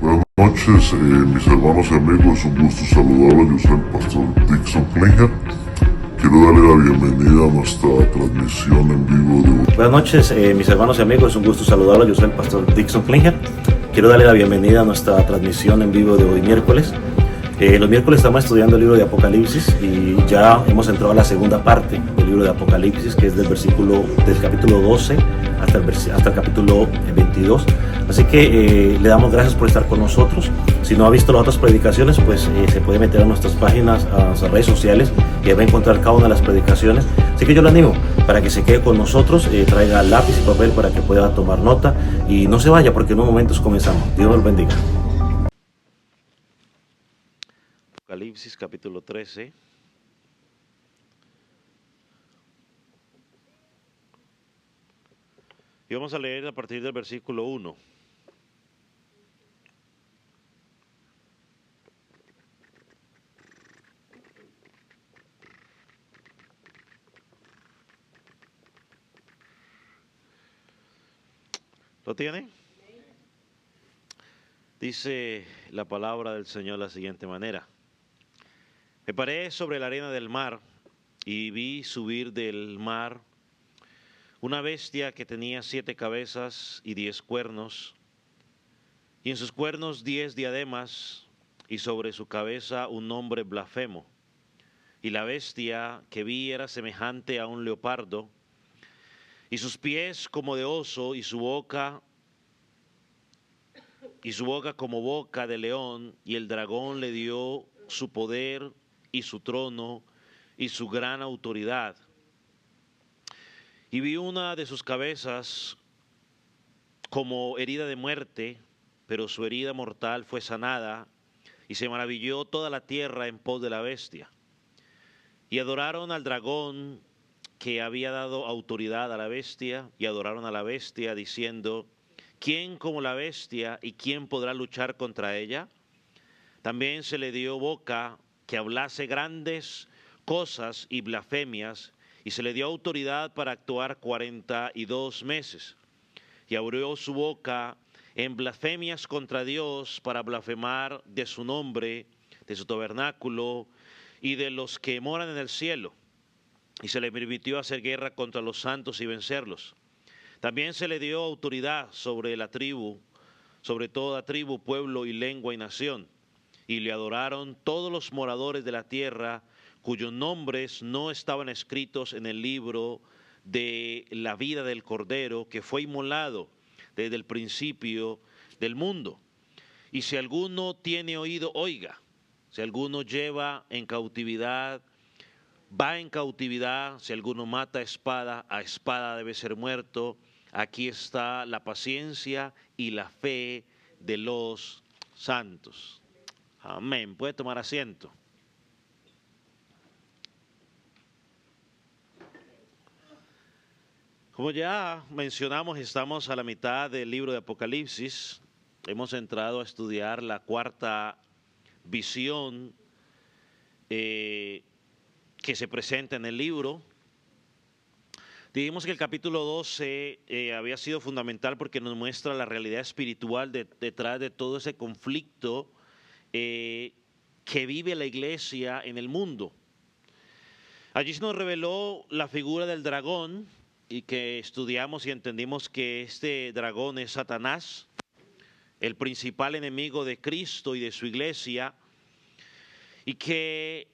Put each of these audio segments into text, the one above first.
Buenas noches, mis hermanos y amigos, es un gusto saludarlos. Yo soy el pastor Dixon Klinger. Quiero darle la bienvenida a nuestra transmisión en vivo de hoy. Buenas noches, mis hermanos y amigos, es un gusto saludarlos. Yo soy el pastor Dixon Klinger. Quiero darle la bienvenida a nuestra transmisión en vivo de hoy miércoles. Los miércoles estamos estudiando el libro de Apocalipsis y ya hemos entrado a la segunda parte del libro de Apocalipsis, que es del capítulo 12 hasta el capítulo 22. Así que le damos gracias por estar con nosotros. Si no ha visto las otras predicaciones, pues se puede meter a nuestras páginas, a nuestras redes sociales, y va a encontrar cada una de las predicaciones. Así que yo le animo para que se quede con nosotros, traiga lápiz y papel para que pueda tomar nota y no se vaya, porque en unos momentos comenzamos. Dios nos bendiga. Apocalipsis capítulo 13. Y vamos a leer a partir del versículo 1. ¿Lo tiene? Dice la palabra del Señor de la siguiente manera. Me paré sobre la arena del mar y vi subir del mar una bestia que tenía 7 cabezas y 10 cuernos, y en sus cuernos 10 diademas, y sobre su cabeza un nombre blasfemo. Y la bestia que vi era semejante a un leopardo, y sus pies como de oso, y su boca como boca de león, y el dragón le dio su poder y su trono y su gran autoridad. Y vi una de sus cabezas como herida de muerte, pero su herida mortal fue sanada, y se maravilló toda la tierra en pos de la bestia. Y adoraron al dragón que había dado autoridad a la bestia, y adoraron a la bestia diciendo: ¿quién como la bestia y quién podrá luchar contra ella? También se le dio boca que hablase grandes cosas y blasfemias, y se le dio autoridad para actuar 42 meses. Y abrió su boca en blasfemias contra Dios para blasfemar de su nombre, de su tabernáculo y de los que moran en el cielo. Y se le permitió hacer guerra contra los santos y vencerlos. También se le dio autoridad sobre toda tribu, pueblo y lengua y nación. Y le adoraron todos los moradores de la tierra, cuyos nombres no estaban escritos en el libro de la vida del Cordero, que fue inmolado desde el principio del mundo. Y si alguno tiene oído, oiga. Si alguno lleva en cautividad, va en cautividad. Si alguno mata a espada debe ser muerto. Aquí está la paciencia y la fe de los santos. Amén. Puede tomar asiento. Como ya mencionamos, estamos a la mitad del libro de Apocalipsis. Hemos entrado a estudiar la cuarta visión que se presenta en el libro. Dijimos que el capítulo 12 había sido fundamental porque nos muestra la realidad espiritual detrás de todo ese conflicto que vive la iglesia en el mundo. Allí se nos reveló la figura del dragón y que estudiamos y entendimos que este dragón es Satanás, el principal enemigo de Cristo y de su iglesia, y que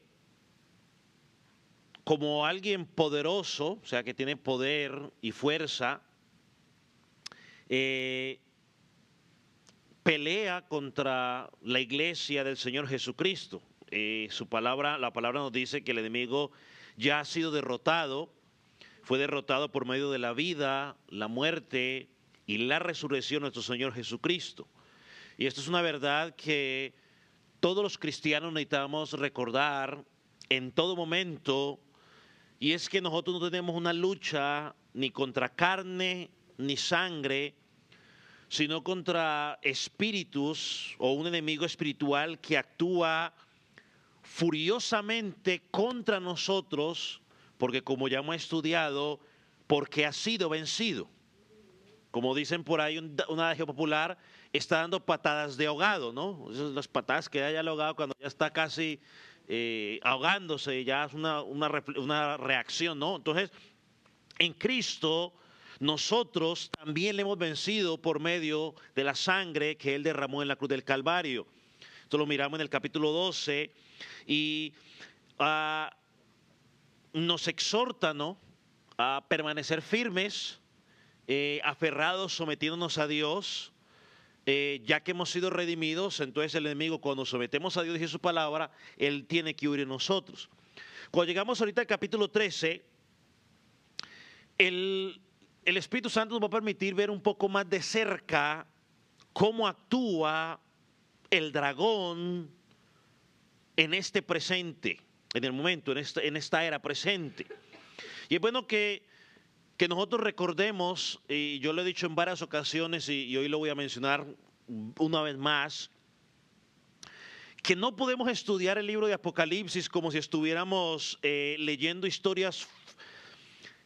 como alguien poderoso, o sea que tiene poder y fuerza, pelea contra la iglesia del Señor Jesucristo. La palabra nos dice que el enemigo ya ha sido derrotado, fue derrotado por medio de la vida, la muerte y la resurrección de nuestro Señor Jesucristo. Y esto es una verdad que todos los cristianos necesitamos recordar en todo momento, y es que nosotros no tenemos una lucha ni contra carne ni sangre, sino contra espíritus o un enemigo espiritual que actúa furiosamente contra nosotros, porque como ya hemos estudiado, porque ha sido vencido. Como dicen por ahí un adagio popular, está dando patadas de ahogado, ¿no? Esas son las patadas que da ya el ahogado cuando ya está casi ahogándose, ya es una reacción, ¿no? Entonces, en Cristo nosotros también le hemos vencido por medio de la sangre que Él derramó en la cruz del Calvario. Esto lo miramos en el capítulo 12 y nos exhorta, ¿no?, a permanecer firmes, aferrados, sometiéndonos a Dios, ya que hemos sido redimidos. Entonces el enemigo, cuando sometemos a Dios y su palabra, Él tiene que huir en nosotros. Cuando llegamos ahorita al capítulo 13, el Espíritu Santo nos va a permitir ver un poco más de cerca cómo actúa el dragón en este presente, en el momento, en esta era presente. Y es bueno que nosotros recordemos, y yo lo he dicho en varias ocasiones y hoy lo voy a mencionar una vez más, que no podemos estudiar el libro de Apocalipsis como si estuviéramos leyendo historias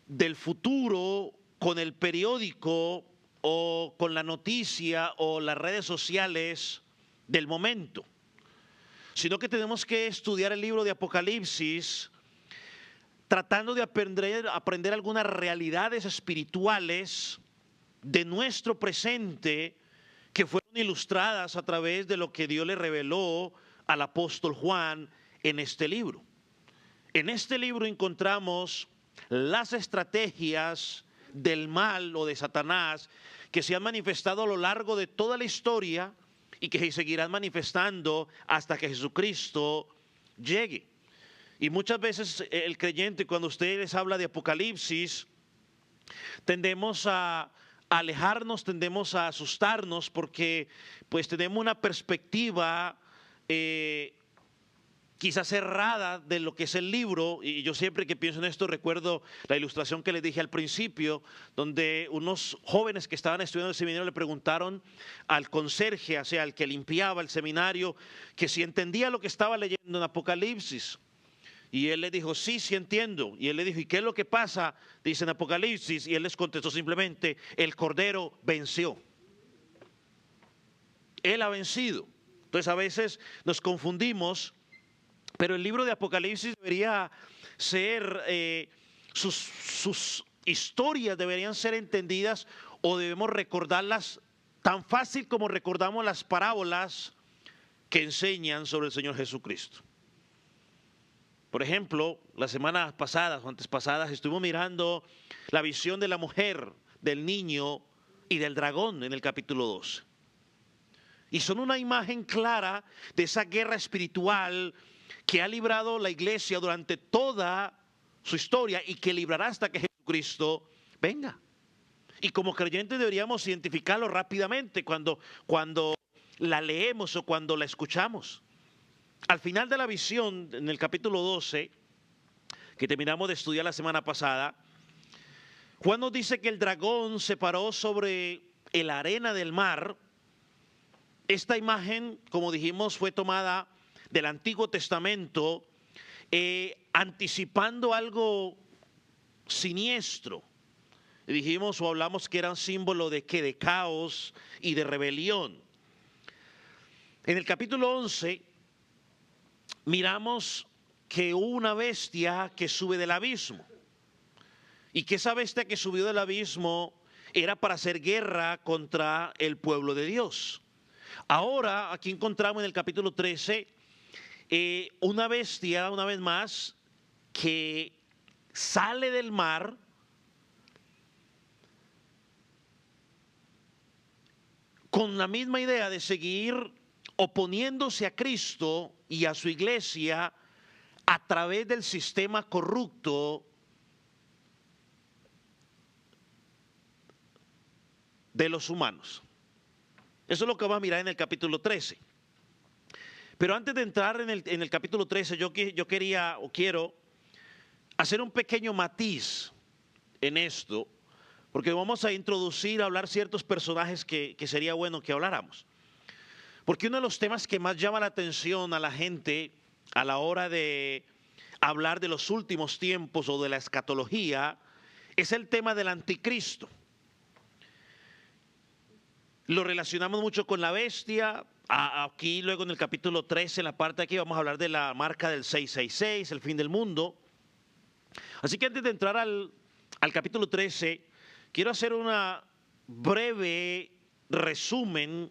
del futuro con el periódico o con la noticia o las redes sociales del momento, sino que tenemos que estudiar el libro de Apocalipsis tratando de aprender algunas realidades espirituales de nuestro presente que fueron ilustradas a través de lo que Dios le reveló al apóstol Juan en este libro. En este libro encontramos las estrategias del mal o de Satanás que se han manifestado a lo largo de toda la historia y que se seguirán manifestando hasta que Jesucristo llegue. Y muchas veces el creyente, cuando usted les habla de Apocalipsis, tendemos a alejarnos, tendemos a asustarnos porque pues tenemos una perspectiva quizás errada de lo que es el libro. Y yo siempre que pienso en esto recuerdo la ilustración que les dije al principio, donde unos jóvenes que estaban estudiando el seminario le preguntaron al conserje, o sea, al que limpiaba el seminario, que si entendía lo que estaba leyendo en Apocalipsis. Y él le dijo, sí, sí entiendo. Y él le dijo, ¿y qué es lo que pasa? Dice en Apocalipsis. Y él les contestó simplemente, el Cordero venció. Él ha vencido. Entonces a veces nos confundimos, pero el libro de Apocalipsis debería ser, sus historias deberían ser entendidas o debemos recordarlas tan fácil como recordamos las parábolas que enseñan sobre el Señor Jesucristo. Por ejemplo, las semanas pasadas o antes pasadas estuvimos mirando la visión de la mujer, del niño y del dragón en el capítulo 12. Y son una imagen clara de esa guerra espiritual que ha librado la iglesia durante toda su historia y que librará hasta que Jesucristo venga. Y como creyentes deberíamos identificarlo rápidamente cuando la leemos o cuando la escuchamos. Al final de la visión, en el capítulo 12, que terminamos de estudiar la semana pasada, Juan nos dice que el dragón se paró sobre la arena del mar. Esta imagen, como dijimos, fue tomada del Antiguo Testamento, anticipando algo siniestro. Dijimos o hablamos que era un símbolo de ¿qué? De caos y de rebelión. En el capítulo 11 miramos que hubo una bestia que sube del abismo y que esa bestia que subió del abismo era para hacer guerra contra el pueblo de Dios. Ahora aquí encontramos en el capítulo 13 una bestia, una vez más, que sale del mar con la misma idea de seguir oponiéndose a Cristo y a su iglesia a través del sistema corrupto de los humanos. Eso es lo que vamos a mirar en el capítulo 13. Pero antes de entrar en el capítulo 13, yo quería o quiero hacer un pequeño matiz en esto, porque vamos a introducir, a hablar ciertos personajes que sería bueno que habláramos. Porque uno de los temas que más llama la atención a la gente a la hora de hablar de los últimos tiempos o de la escatología es el tema del anticristo. lo relacionamos mucho con la bestia. Aquí luego en el capítulo 13, en la parte de aquí, vamos a hablar de la marca del 666, el fin del mundo. Así que antes de entrar al capítulo 13, quiero hacer una breve resumen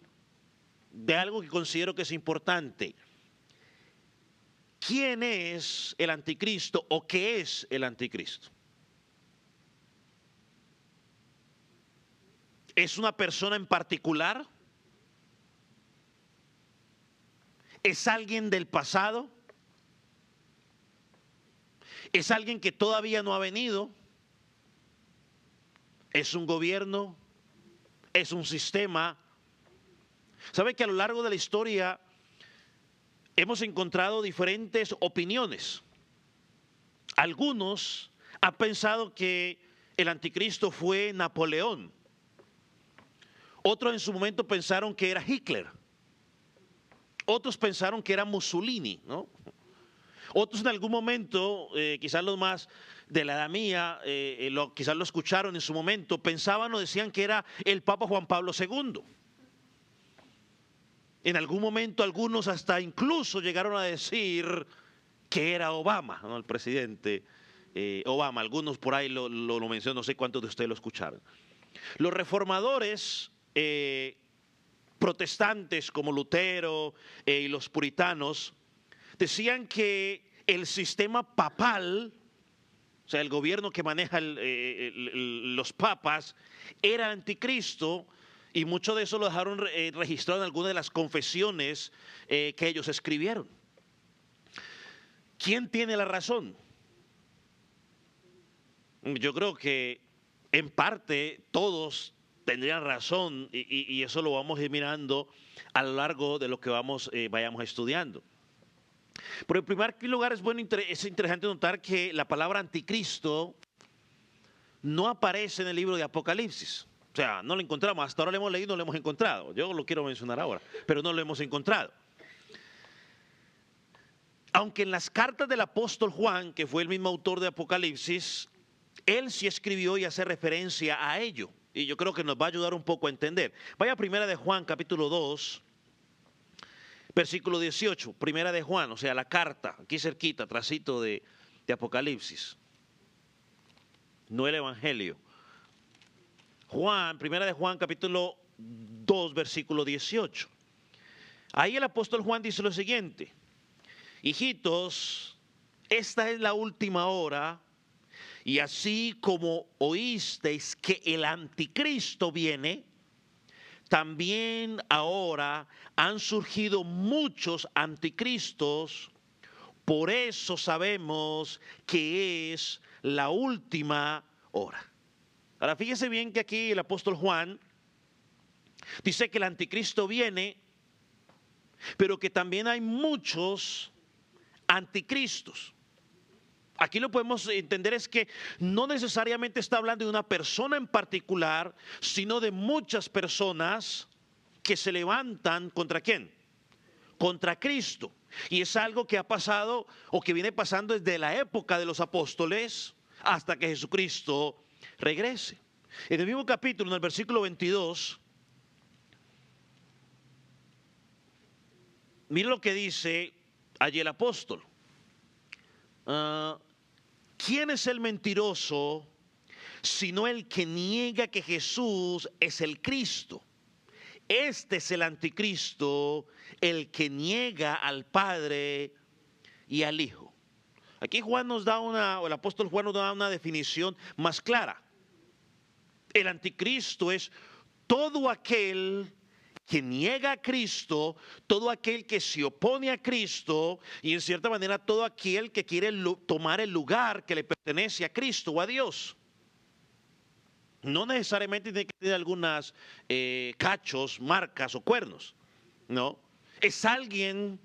de algo que considero que es importante. ¿Quién es el anticristo o qué es el anticristo? ¿Es una persona en particular? ¿Es alguien del pasado? ¿Es alguien que todavía no ha venido? ¿Es un gobierno? ¿Es un sistema? ¿Sabe que a lo largo de la historia hemos encontrado diferentes opiniones? Algunos han pensado que el anticristo fue Napoleón. Otros en su momento pensaron que era Hitler. Otros pensaron que era Mussolini, ¿no? Otros en algún momento, quizás los más de la edad mía, quizás lo escucharon en su momento, pensaban o decían que era el Papa Juan Pablo II. En algún momento algunos hasta incluso llegaron a decir que era Obama, ¿no? El presidente Obama. Algunos por ahí lo mencionan, no sé cuántos de ustedes lo escucharon. Los reformadores protestantes como Lutero y los puritanos decían que el sistema papal, o sea, el gobierno que maneja los papas, era anticristo, y mucho de eso lo dejaron registrado en algunas de las confesiones que ellos escribieron. ¿Quién tiene la razón? Yo creo que en parte todos tendrían razón, y eso lo vamos a ir mirando a lo largo de lo que vayamos estudiando. Pero en primer lugar es interesante notar que la palabra anticristo no aparece en el libro de Apocalipsis. O sea, no lo encontramos, hasta ahora lo hemos leído, no lo hemos encontrado. Yo lo quiero mencionar ahora, pero no lo hemos encontrado. Aunque en las cartas del apóstol Juan, que fue el mismo autor de Apocalipsis, él sí escribió y hace referencia a ello. Y yo creo que nos va a ayudar un poco a entender. Vaya a Primera de Juan, capítulo 2, versículo 18. Primera de Juan, o sea, la carta, aquí cerquita, trasito de Apocalipsis. No el Evangelio. Primera de Juan, capítulo 2, versículo 18. Ahí el apóstol Juan dice lo siguiente: hijitos, esta es la última hora, y así como oísteis que el anticristo viene, también ahora han surgido muchos anticristos. Por eso sabemos que es la última hora. Ahora fíjese bien que aquí el apóstol Juan dice que el anticristo viene, pero que también hay muchos anticristos. Aquí lo podemos entender es que no necesariamente está hablando de una persona en particular, sino de muchas personas que se levantan ¿contra quién? Contra Cristo. Y es algo que ha pasado o que viene pasando desde la época de los apóstoles hasta que Jesucristo regrese. En el mismo capítulo, en el versículo 22, mire lo que dice allí el apóstol. ¿Quién es el mentiroso sino el que niega que Jesús es el Cristo? Este es el anticristo, el que niega al Padre y al Hijo. Aquí Juan nos da el apóstol Juan nos da una definición más clara. El anticristo es todo aquel que niega a Cristo, todo aquel que se opone a Cristo, y en cierta manera todo aquel que quiere tomar el lugar que le pertenece a Cristo o a Dios. No necesariamente tiene que tener algunas cachos, marcas o cuernos, no. Es alguien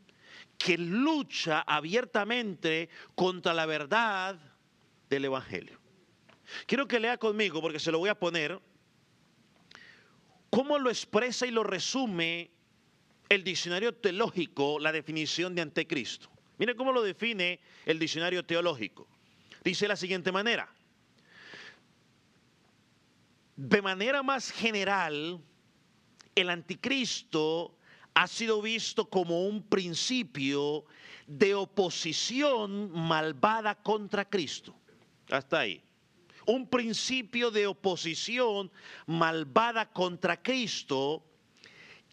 que lucha abiertamente contra la verdad del Evangelio. Quiero que lea conmigo, porque se lo voy a poner, cómo lo expresa y lo resume el diccionario teológico, la definición de anticristo. Mire cómo lo define el diccionario teológico. Dice de la siguiente manera: de manera más general el anticristo ha sido visto como un principio de oposición malvada contra Cristo. Hasta ahí. Un principio de oposición malvada contra Cristo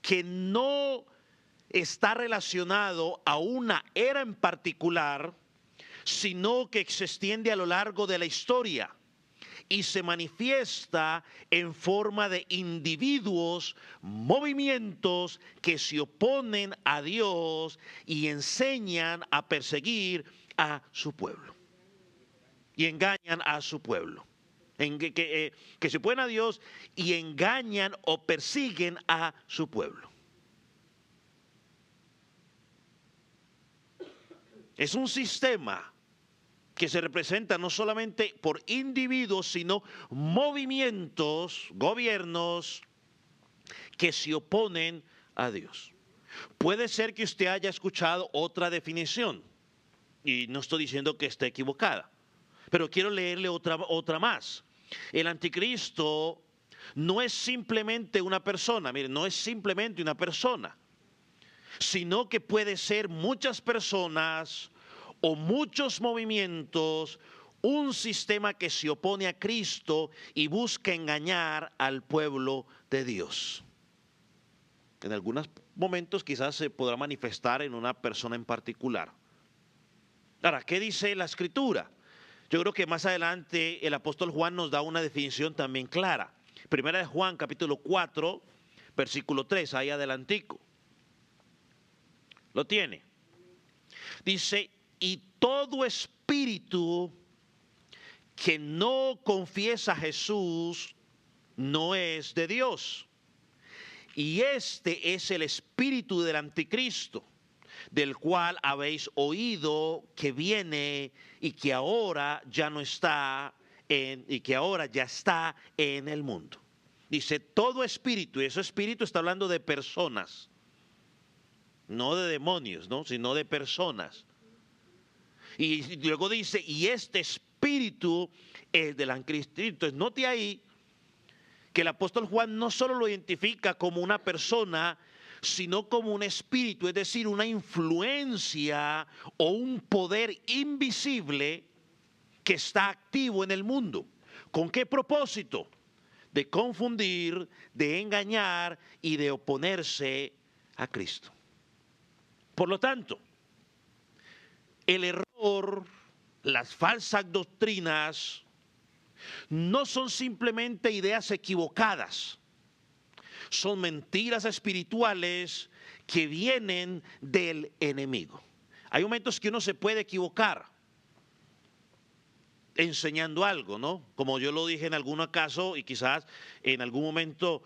que no está relacionado a una era en particular, sino que se extiende a lo largo de la historia y se manifiesta en forma de individuos, movimientos que se oponen a Dios y enseñan a perseguir a su pueblo. Y engañan a su pueblo. Que se oponen a Dios y engañan o persiguen a su pueblo. Es un sistema que se representa no solamente por individuos, sino movimientos, gobiernos que se oponen a Dios. Puede ser que usted haya escuchado otra definición, y no estoy diciendo que esté equivocada, pero quiero leerle otra más. El anticristo no es simplemente una persona, miren, no es simplemente una persona, sino que puede ser muchas personas o muchos movimientos, un sistema que se opone a Cristo y busca engañar al pueblo de Dios. En algunos momentos quizás se podrá manifestar en una persona en particular. Ahora, ¿qué dice la Escritura? Yo creo que más adelante el apóstol Juan nos da una definición también clara. Primera de Juan, capítulo 4, versículo 3, ahí adelantico. ¿Lo tiene? Dice: y todo espíritu que no confiesa a Jesús no es de Dios. Y este es el espíritu del anticristo, del cual habéis oído que viene y que ahora ya no está y que ahora ya está en el mundo. Dice todo espíritu, y ese espíritu está hablando de personas, no de demonios, ¿no? Sino de personas. Y luego dice, y este espíritu es del anticristo. Entonces, note ahí que el apóstol Juan no solo lo identifica como una persona, sino como un espíritu, es decir, una influencia o un poder invisible que está activo en el mundo. ¿Con qué propósito? De confundir, de engañar y de oponerse a Cristo. Por lo tanto, el error, las falsas doctrinas, no son simplemente ideas equivocadas, son mentiras espirituales que vienen del enemigo. Hay momentos que uno se puede equivocar enseñando algo, ¿no? Como yo lo dije en algún caso y quizás en algún momento,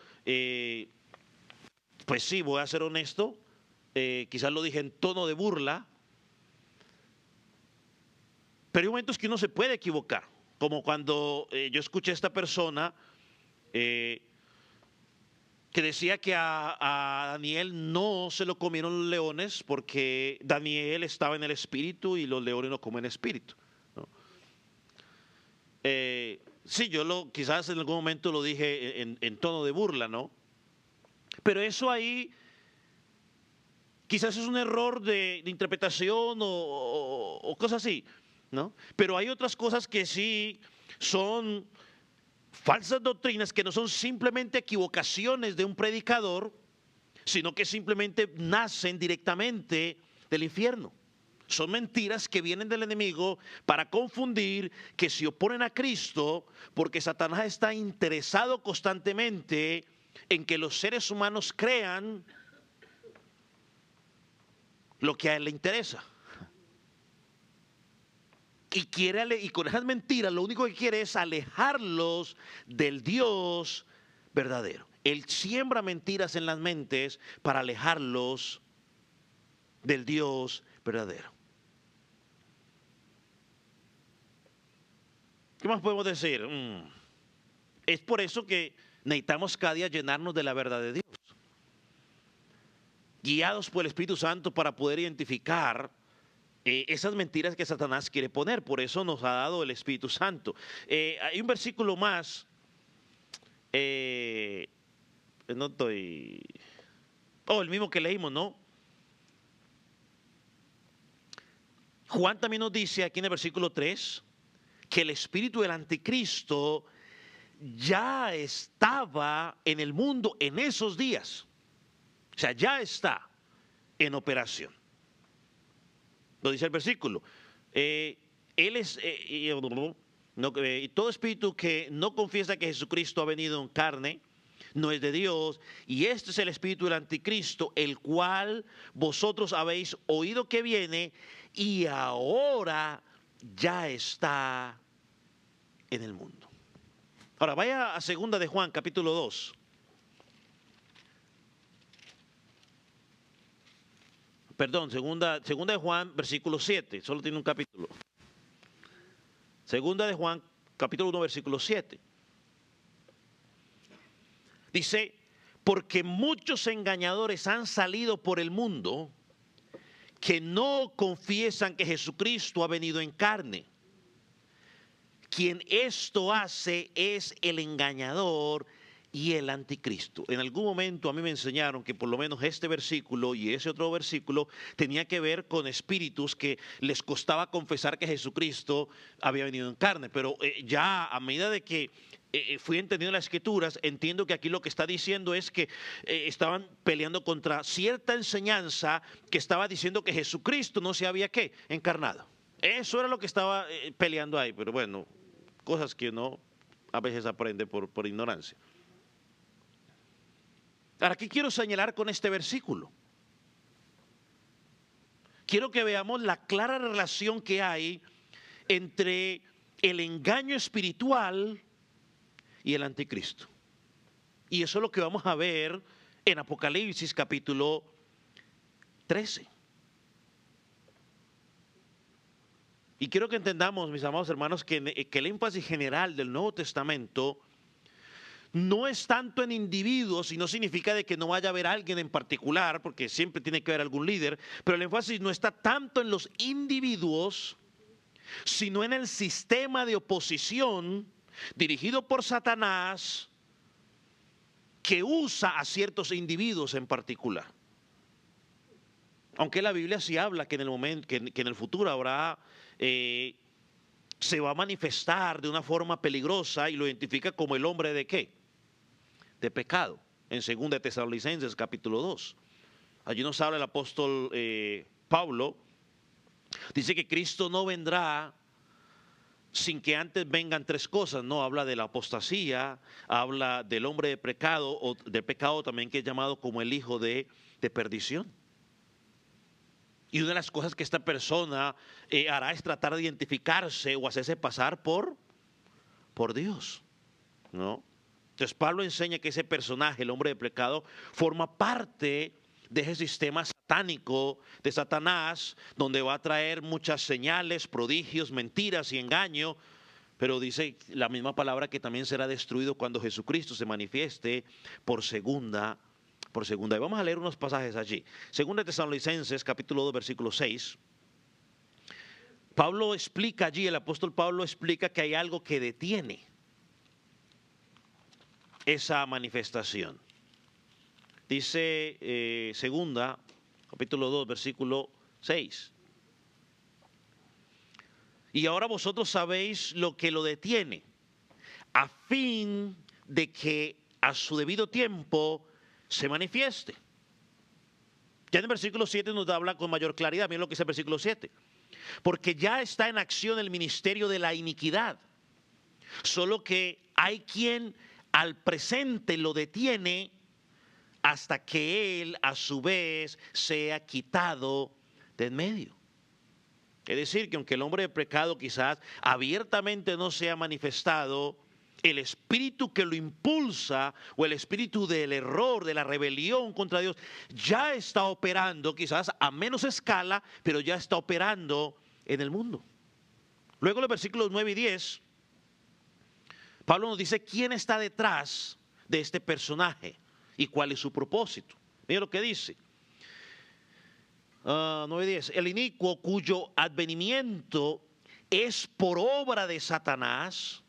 pues sí, voy a ser honesto, quizás lo dije en tono de burla. Pero hay momentos que uno se puede equivocar, como cuando yo escuché a esta persona que decía que a Daniel no se lo comieron los leones porque Daniel estaba en el espíritu y los leones no comen espíritu, ¿no? Sí, quizás en algún momento lo dije en tono de burla, ¿no? Pero eso ahí quizás es un error de interpretación o cosas así, ¿no? Pero hay otras cosas que sí son falsas doctrinas, que no son simplemente equivocaciones de un predicador, sino que simplemente nacen directamente del infierno. Son mentiras que vienen del enemigo para confundir, que se oponen a Cristo, porque Satanás está interesado constantemente en que los seres humanos crean lo que a él le interesa. Y con esas mentiras lo único que quiere es alejarlos del Dios verdadero. Él siembra mentiras en las mentes para alejarlos del Dios verdadero. ¿Qué más podemos decir? Es por eso que necesitamos cada día llenarnos de la verdad de Dios, guiados por el Espíritu Santo para poder identificar esas mentiras que Satanás quiere poner. Por eso nos ha dado el Espíritu Santo. Hay un versículo más no estoy... Oh, el mismo que leímos, ¿no? Juan también nos dice aquí en el versículo 3 que el espíritu del anticristo ya estaba en el mundo en esos días. O sea, ya está en operación. Lo dice el versículo. Él es... y todo espíritu que no confiesa que Jesucristo ha venido en carne no es de Dios, y este es el espíritu del anticristo, el cual vosotros habéis oído que viene y ahora ya está en el mundo. Ahora vaya a 2 de Juan, capítulo 2. Perdón, segunda de Juan, versículo 7, solo tiene un capítulo. 2 de Juan, capítulo 1, versículo 7. Dice, porque muchos engañadores han salido por el mundo que no confiesan que Jesucristo ha venido en carne. Quien esto hace es el engañador y el anticristo. En algún momento a mí me enseñaron que por lo menos este versículo y ese otro versículo tenía que ver con espíritus que les costaba confesar que Jesucristo había venido en carne. Pero ya a medida de que fui entendiendo las escrituras, entiendo que aquí lo que está diciendo es que estaban peleando contra cierta enseñanza que estaba diciendo que Jesucristo no se había ¿qué? Encarnado. Eso era lo que estaba peleando ahí, pero bueno, cosas que uno a veces aprende por ignorancia. Ahora, ¿qué quiero señalar con este versículo? Quiero que veamos la clara relación que hay entre el engaño espiritual y el anticristo. Y eso es lo que vamos a ver en Apocalipsis capítulo 13. Y quiero que entendamos, mis amados hermanos, que el énfasis general del Nuevo Testamento no es tanto en individuos, y no significa de que no vaya a haber alguien en particular, porque siempre tiene que haber algún líder, pero el énfasis no está tanto en los individuos, sino en el sistema de oposición dirigido por Satanás que usa a ciertos individuos en particular. Aunque la Biblia sí habla que en el momento, que en el futuro habrá, se va a manifestar de una forma peligrosa y lo identifica como el hombre de ¿qué? De pecado, en 2 de Tesalonicenses capítulo 2. Allí nos habla el apóstol Pablo, dice que Cristo no vendrá sin que antes vengan tres cosas, ¿no? Habla de la apostasía, habla del hombre de pecado, o del pecado también que es llamado como el hijo de perdición. Y una de las cosas que esta persona hará es tratar de identificarse o hacerse pasar por Dios, ¿no? Entonces Pablo enseña que ese personaje, el hombre de pecado, forma parte de ese sistema satánico de Satanás, donde va a traer muchas señales, prodigios, mentiras y engaño, pero dice la misma palabra que también será destruido cuando Jesucristo se manifieste por segunda. Y vamos a leer unos pasajes allí. 2 de Tesalonicenses, capítulo 2, versículo 6. Pablo explica allí, el apóstol Pablo explica que hay algo que detiene esa manifestación. Dice segunda, capítulo 2, versículo 6. Y ahora vosotros sabéis lo que lo detiene, a fin de que a su debido tiempo se manifieste. Ya en el versículo 7 nos habla con mayor claridad. Miren lo que dice el versículo 7. Porque ya está en acción el ministerio de la iniquidad, solo que hay quien al presente lo detiene hasta que él a su vez sea quitado de en medio. Es decir, que aunque el hombre de pecado quizás abiertamente no sea manifestado, el espíritu que lo impulsa o el espíritu del error, de la rebelión contra Dios, ya está operando, quizás a menos escala, pero ya está operando en el mundo. Luego en los versículos 9 y 10, Pablo nos dice quién está detrás de este personaje y cuál es su propósito. Mira lo que dice. 9 y 10. El inicuo cuyo advenimiento es por obra de Satanás,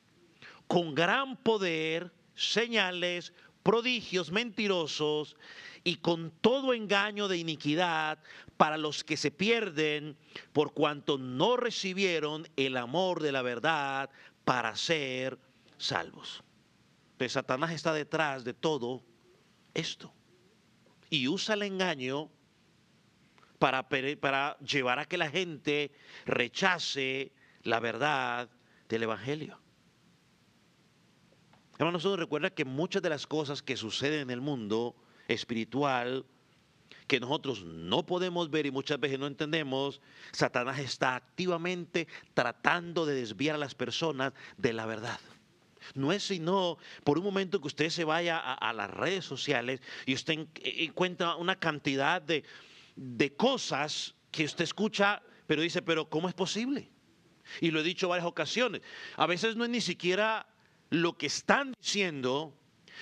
con gran poder, señales, prodigios mentirosos y con todo engaño de iniquidad para los que se pierden por cuanto no recibieron el amor de la verdad para ser salvos. Entonces Satanás está detrás de todo esto y usa el engaño para llevar a que la gente rechace la verdad del Evangelio. Hermanos, nosotros recuerda que muchas de las cosas que suceden en el mundo espiritual, que nosotros no podemos ver y muchas veces no entendemos, Satanás está activamente tratando de desviar a las personas de la verdad. No es sino por un momento que usted se vaya a las redes sociales y usted encuentra una cantidad de cosas que usted escucha, pero dice, pero ¿cómo es posible? Y lo he dicho varias ocasiones. A veces no es ni siquiera lo que están diciendo,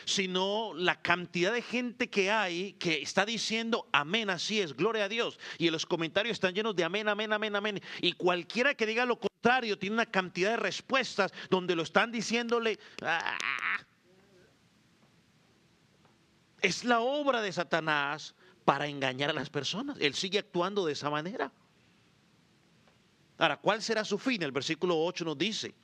sino la cantidad de gente que hay que está diciendo amén, así es, gloria a Dios. Y en los comentarios están llenos de amén, amén, amén, amén. Y cualquiera que diga lo contrario tiene una cantidad de respuestas donde lo están diciéndole. Es la obra de Satanás para engañar a las personas. Él sigue actuando de esa manera. Ahora, ¿cuál será su fin? El versículo 8 nos dice,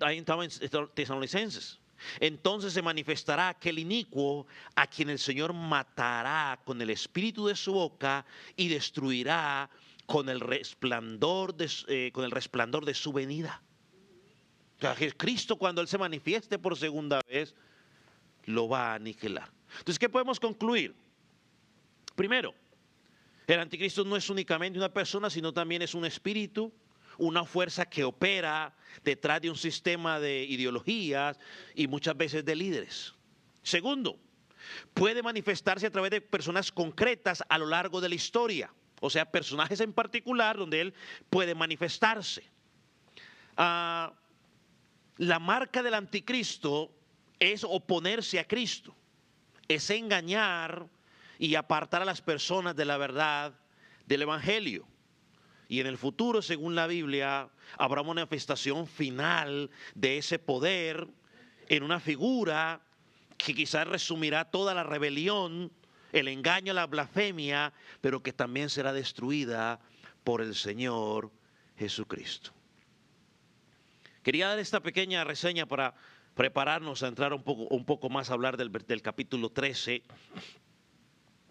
ahí estaba en Tesalonicenses, entonces se manifestará aquel inicuo a quien el Señor matará con el espíritu de su boca y destruirá con el resplandor de su venida. O sea, Cristo, cuando Él se manifieste por segunda vez, lo va a aniquilar. Entonces, ¿qué podemos concluir? Primero, el anticristo no es únicamente una persona, sino también es un espíritu, una fuerza que opera detrás de un sistema de ideologías y muchas veces de líderes. Segundo, puede manifestarse a través de personas concretas a lo largo de la historia, o sea, personajes en particular donde él puede manifestarse. La marca del anticristo es oponerse a Cristo, es engañar y apartar a las personas de la verdad del Evangelio. Y en el futuro, según la Biblia, habrá una manifestación final de ese poder en una figura que quizás resumirá toda la rebelión, el engaño, la blasfemia, pero que también será destruida por el Señor Jesucristo. Quería dar esta pequeña reseña para prepararnos a entrar un poco más a hablar del capítulo 13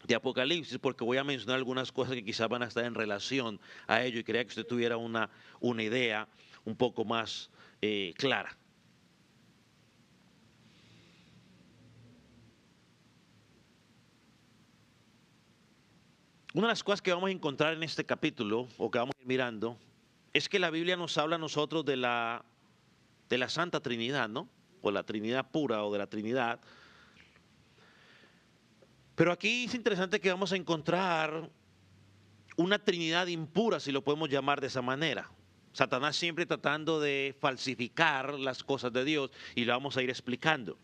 de Apocalipsis, porque voy a mencionar algunas cosas que quizás van a estar en relación a ello y quería que usted tuviera una idea un poco más clara. Una de las cosas que vamos a encontrar en este capítulo, o que vamos a ir mirando, es que la Biblia nos habla a nosotros de la Santa Trinidad, ¿no? O la Trinidad pura, o de la Trinidad. Pero aquí es interesante que vamos a encontrar una Trinidad impura, si lo podemos llamar de esa manera. Satanás siempre tratando de falsificar las cosas de Dios, y lo vamos a ir explicando.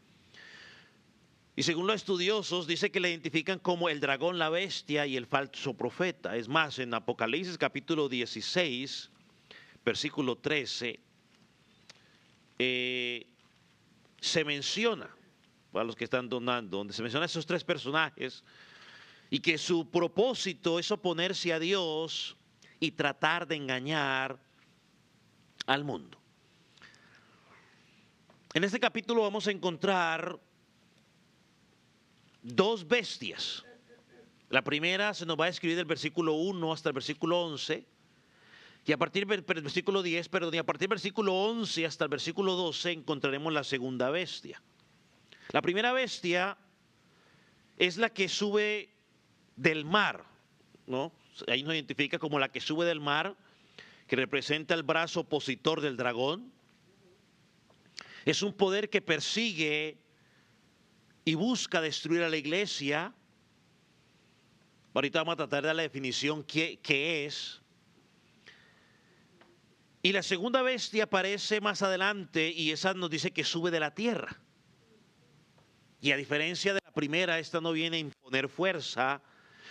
Y según los estudiosos, dice que le identifican como el dragón, la bestia y el falso profeta. Es más, en Apocalipsis capítulo 16, versículo 13, se menciona, para los que están donando, donde se mencionan esos tres personajes, y que su propósito es oponerse a Dios y tratar de engañar al mundo. En este capítulo vamos a encontrar dos bestias. La primera se nos va a escribir del versículo 1 hasta el versículo 11, y a partir del versículo 10, perdón, y a partir del versículo 11 hasta el versículo 12 encontraremos la segunda bestia. La primera bestia es la que sube del mar, ¿no? Ahí nos identifica como la que sube del mar, que representa el brazo opositor del dragón. Es un poder que persigue y busca destruir a la iglesia. Ahorita vamos a tratar de dar la definición qué es. Y la segunda bestia aparece más adelante y esa nos dice que sube de la tierra. Y a diferencia de la primera, esta no viene a imponer fuerza,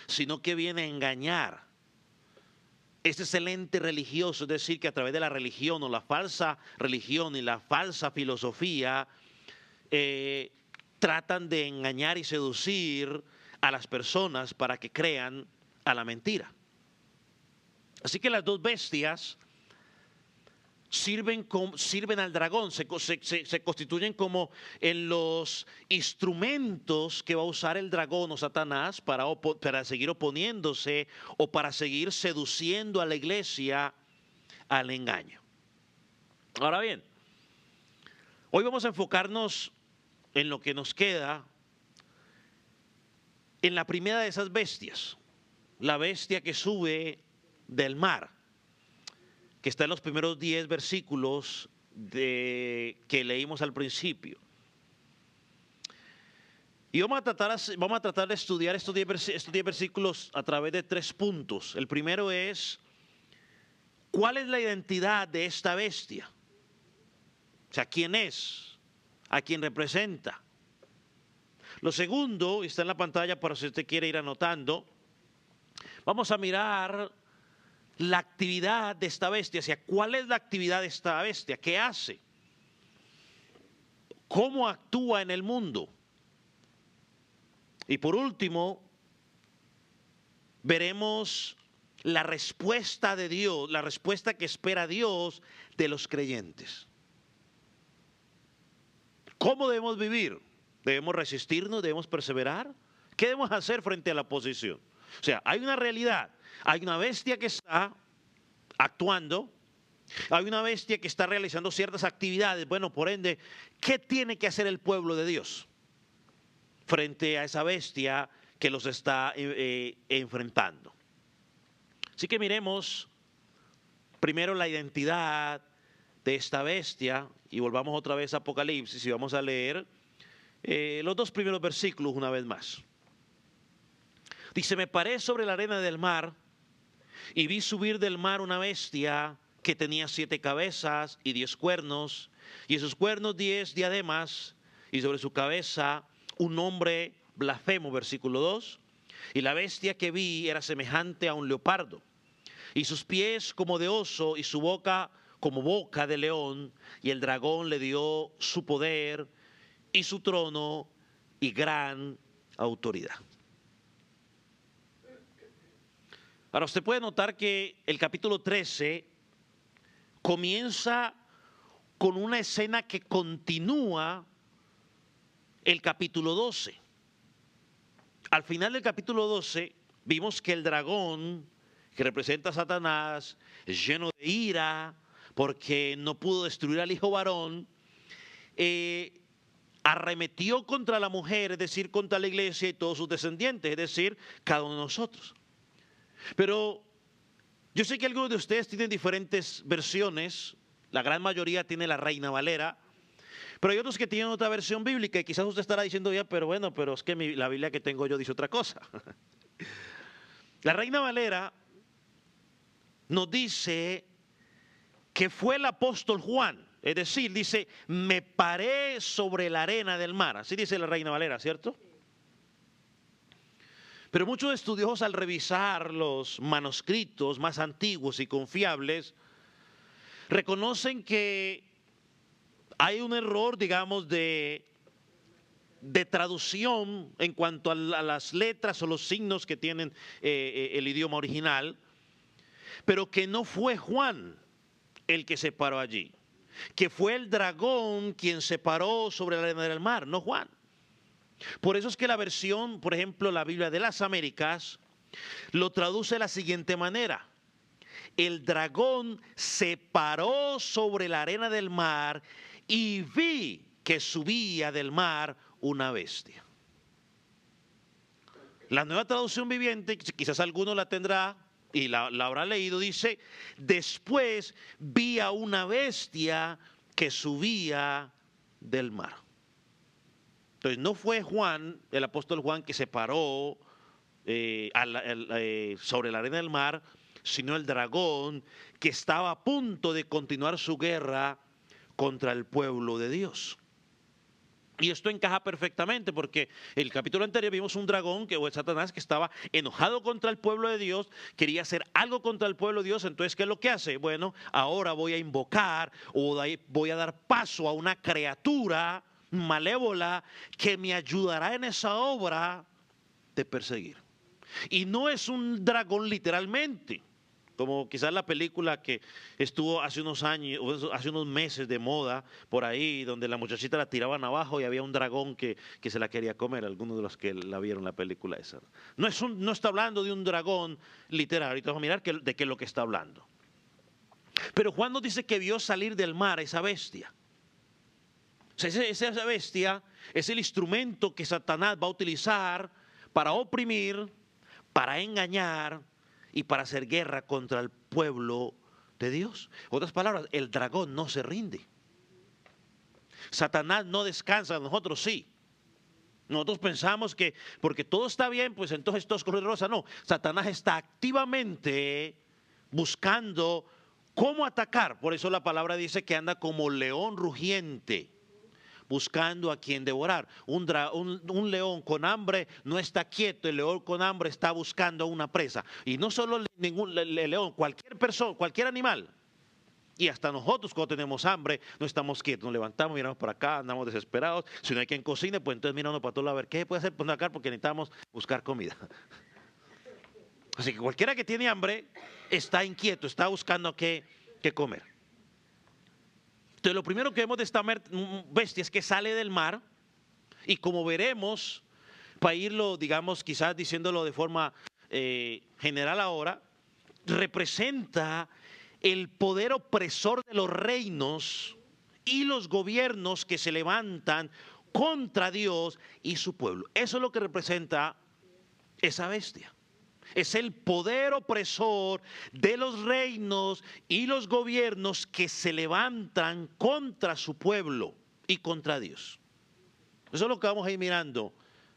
sino que viene a engañar. Este es el ente religioso, es decir, que a través de la religión o la falsa religión y la falsa filosofía, tratan de engañar y seducir a las personas para que crean a la mentira. Así que las dos bestias sirven al dragón, se constituyen como en los instrumentos que va a usar el dragón o Satanás para seguir oponiéndose o para seguir seduciendo a la iglesia al engaño. Ahora bien, hoy vamos a enfocarnos en lo que nos queda en la primera de esas bestias, la bestia que sube del mar, que está en los primeros 10 versículos que leímos al principio. Y vamos a tratar de estudiar estos 10 versículos a través de 3 puntos. El primero es, ¿cuál es la identidad de esta bestia? O sea, ¿quién es? ¿A quién representa? Lo segundo, está en la pantalla para si usted quiere ir anotando, vamos a mirar la actividad de esta bestia, o sea, ¿cuál es la actividad de esta bestia? ¿Qué hace? ¿Cómo actúa en el mundo? Y por último, veremos la respuesta de Dios, la respuesta que espera Dios de los creyentes. ¿Cómo debemos vivir? ¿Debemos resistirnos? ¿Debemos perseverar? ¿Qué debemos hacer frente a la oposición? O sea, hay una realidad. Hay una bestia que está actuando, hay una bestia que está realizando ciertas actividades. Bueno, por ende, ¿qué tiene que hacer el pueblo de Dios frente a esa bestia que los está enfrentando? Así que miremos primero la identidad de esta bestia y volvamos otra vez a Apocalipsis y vamos a leer los 2 primeros versículos una vez más. Dice, me paré sobre la arena del mar y vi subir del mar una bestia que tenía 7 cabezas y 10 cuernos, y en sus cuernos 10 diademas, y sobre su cabeza un nombre blasfemo, versículo 2. Y la bestia que vi era semejante a un leopardo, y sus pies como de oso, y su boca como boca de león, y el dragón le dio su poder y su trono y gran autoridad. Ahora usted puede notar que el capítulo 13 comienza con una escena que continúa el capítulo 12. Al final del capítulo 12 vimos que el dragón, que representa a Satanás, es lleno de ira porque no pudo destruir al hijo varón, arremetió contra la mujer, es decir, contra la iglesia y todos sus descendientes, es decir, cada uno de nosotros. Pero yo sé que algunos de ustedes tienen diferentes versiones, la gran mayoría tiene la Reina Valera, pero hay otros que tienen otra versión bíblica y quizás usted estará diciendo ya, pero bueno, pero es que la Biblia que tengo yo dice otra cosa. La Reina Valera nos dice que fue el apóstol Juan, es decir, dice, me paré sobre la arena del mar, así dice la Reina Valera, ¿cierto? Pero muchos estudiosos al revisar los manuscritos más antiguos y confiables, reconocen que hay un error, digamos, de traducción en cuanto a las letras o los signos que tienen el idioma original, pero que no fue Juan el que se paró allí, que fue el dragón quien se paró sobre la arena del mar, no Juan. Por eso es que la versión, por ejemplo, la Biblia de las Américas, lo traduce de la siguiente manera. El dragón se paró sobre la arena del mar y vi que subía del mar una bestia. La Nueva Traducción Viviente, quizás alguno la tendrá y la habrá leído, dice, después vi a una bestia que subía del mar. Entonces no fue Juan, el apóstol Juan, que se paró sobre la arena del mar, sino el dragón que estaba a punto de continuar su guerra contra el pueblo de Dios. Y esto encaja perfectamente porque en el capítulo anterior vimos un dragón, que o Satanás, que estaba enojado contra el pueblo de Dios, quería hacer algo contra el pueblo de Dios. Entonces, ¿qué es lo que hace? Bueno, ahora voy a invocar o voy a dar paso a una criatura malévola que me ayudará en esa obra de perseguir. Y no es un dragón literalmente, como quizás la película que estuvo hace unos años, hace unos meses de moda por ahí, donde la muchachita la tiraban abajo y había un dragón que se la quería comer, algunos de los que la vieron la película esa. No está hablando de un dragón literal, ahorita vamos a mirar de qué es lo que está hablando. Pero Juan nos dice que vio salir del mar esa bestia. O sea, esa bestia es el instrumento que Satanás va a utilizar para oprimir, para engañar y para hacer guerra contra el pueblo de Dios. En otras palabras, el dragón no se rinde. Satanás no descansa, nosotros sí. Nosotros pensamos que porque todo está bien, pues entonces todo es color de rosa. No, Satanás está activamente buscando cómo atacar. Por eso la palabra dice que anda como león rugiente, buscando a quien devorar. Un león con hambre no está quieto, el león con hambre está buscando una presa. Y no solo ningún león, cualquier persona, cualquier animal. Y hasta nosotros cuando tenemos hambre no estamos quietos, nos levantamos, miramos para acá, andamos desesperados. Si no hay quien cocine, pues entonces miramos para todos lados a ver qué puede hacer por acá porque necesitamos buscar comida. Así que cualquiera que tiene hambre está inquieto, está buscando qué comer. Entonces lo primero que vemos de esta bestia es que sale del mar y como veremos, para irlo, digamos, quizás diciéndolo de forma general ahora, representa el poder opresor de los reinos y los gobiernos que se levantan contra Dios y su pueblo. Eso es lo que representa esa bestia. Es el poder opresor de los reinos y los gobiernos que se levantan contra su pueblo y contra Dios. Eso es lo que vamos a ir mirando.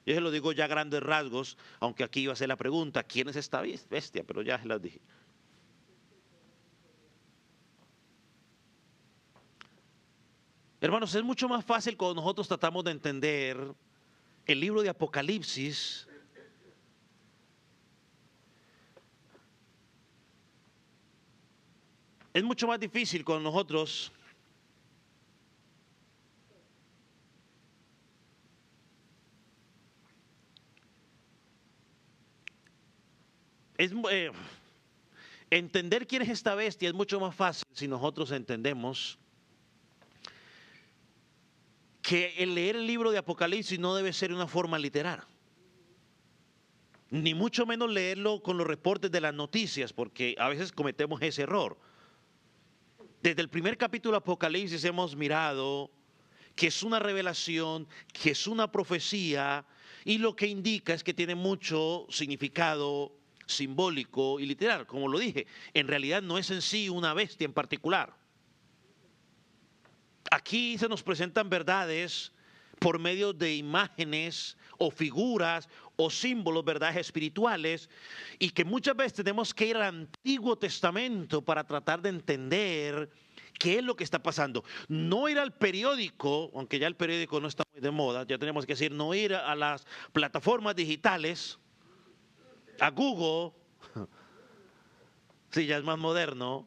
Yo se lo digo ya a grandes rasgos, aunque aquí iba a ser la pregunta, ¿quién es esta bestia? Pero ya se las dije. Hermanos, es mucho más fácil cuando nosotros tratamos de entender el libro de Apocalipsis. Es mucho más difícil con nosotros entender quién es esta bestia. Es mucho más fácil si nosotros entendemos que el leer el libro de Apocalipsis no debe ser una forma literal, ni mucho menos leerlo con los reportes de las noticias, porque a veces cometemos ese error. Desde el primer capítulo de Apocalipsis hemos mirado que es una revelación, que es una profecía, y lo que indica es que tiene mucho significado simbólico y literal. Como lo dije, en realidad no es en sí una bestia en particular. Aquí se nos presentan verdades por medio de imágenes o figuras o símbolos, verdades espirituales, y que muchas veces tenemos que ir al Antiguo Testamento para tratar de entender qué es lo que está pasando. No ir al periódico, aunque ya el periódico no está muy de moda, ya tenemos que decir, no ir a las plataformas digitales, a Google, sí, ya es más moderno,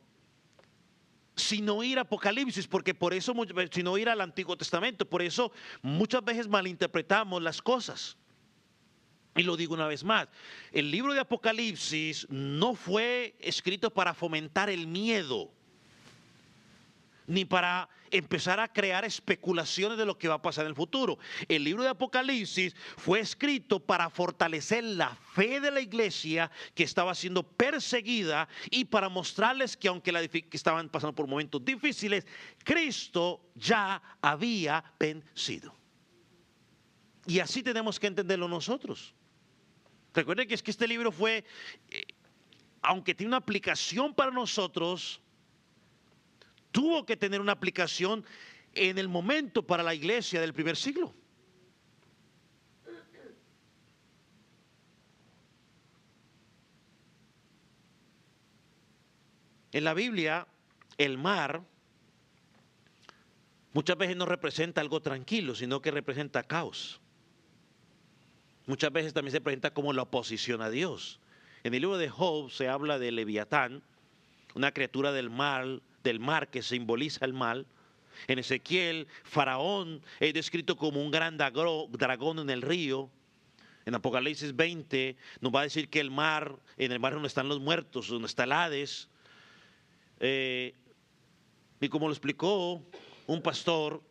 sino ir a Apocalipsis, porque por eso, sino ir al Antiguo Testamento, por eso muchas veces malinterpretamos las cosas. Y lo digo una vez más, el libro de Apocalipsis no fue escrito para fomentar el miedo, ni para empezar a crear especulaciones de lo que va a pasar en el futuro. El libro de Apocalipsis fue escrito para fortalecer la fe de la iglesia que estaba siendo perseguida y para mostrarles que aunque que estaban pasando por momentos difíciles, Cristo ya había vencido. Y así tenemos que entenderlo nosotros. Recuerden que es que este libro fue, aunque tiene una aplicación para nosotros, tuvo que tener una aplicación en el momento para la iglesia del primer siglo. En la Biblia, el mar muchas veces no representa algo tranquilo, sino que representa caos. Muchas veces también se presenta como la oposición a Dios. En el libro de Job se habla de Leviatán, una criatura del mar que simboliza el mal, En Ezequiel, Faraón es descrito como un gran dragón en el río. En Apocalipsis 20 nos va a decir que en el mar donde están los muertos, donde está el Hades. Y como lo explicó un pastor,